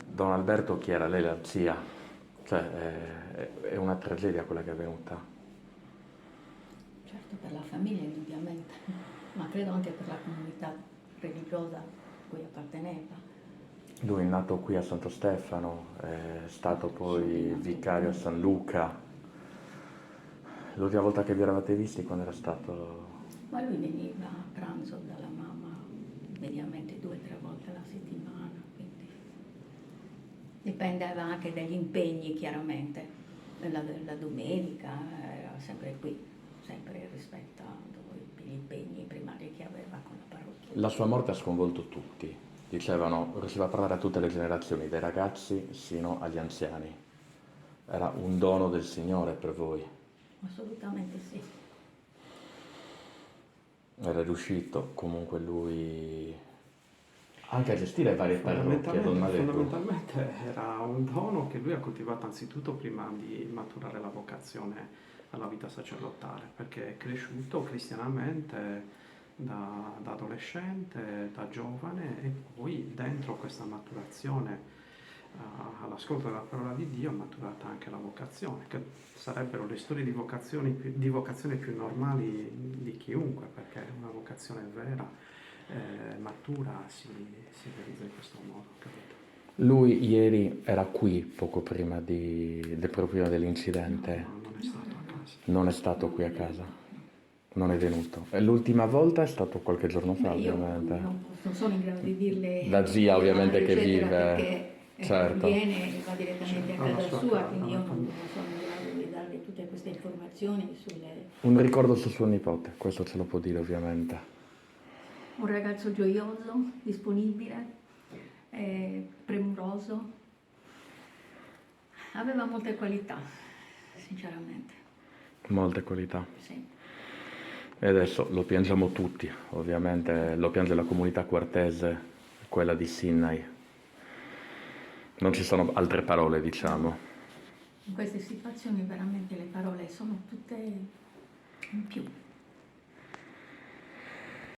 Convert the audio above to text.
Don Alberto chi era? Lei la zia? Cioè, è una tragedia quella che è avvenuta. Certo, per la famiglia indubbiamente, ma credo anche per la comunità religiosa a cui apparteneva. Lui è nato qui a Santo Stefano, è stato poi Subito vicario a San Luca. L'ultima volta che vi eravate visti quando era stato? Ma lui veniva a pranzo dalla mamma mediamente 2 o 3 volte alla settimana, quindi dipendeva anche dagli impegni chiaramente. La domenica era sempre qui, sempre rispettando gli impegni primari che aveva con la parrocchia. La sua morte ha sconvolto tutti. Dicevano, riusciva a parlare a tutte le generazioni, dai ragazzi sino agli anziani. Era un dono del Signore per voi. Assolutamente sì. Era riuscito comunque lui anche a gestire varie parrocchie, Don Madeto. Fondamentalmente era un dono che lui ha coltivato anzitutto prima di maturare la vocazione alla vita sacerdotale, perché è cresciuto cristianamente da adolescente, da giovane, e poi dentro questa maturazione all'ascolto della parola di Dio è maturata anche la vocazione, che sarebbero le storie di vocazione più normali di chiunque, perché una vocazione vera, matura, si realizza in questo modo, capito? Lui ieri era qui poco prima proprio prima dell'incidente. No, non è stato a casa. Non è stato qui a casa. Non è venuto. E l'ultima volta è stato qualche giorno fa, Io ovviamente. non sono in grado di dirle La zia, ovviamente, che eccetera, vive. perché Certo. viene e va direttamente a Alla casa sua sua, casa, quindi io alla non famiglia. sono in grado di darle tutte queste informazioni sulle... Un ricordo su suo nipote, questo ce lo può dire, ovviamente. Un ragazzo gioioso, disponibile, premuroso, aveva molte qualità, sinceramente, Molte qualità. sì. E adesso lo piangiamo tutti, ovviamente lo piange la comunità quartese, quella di Sinnai. Non ci sono altre parole, diciamo. In queste situazioni veramente le parole sono tutte in più.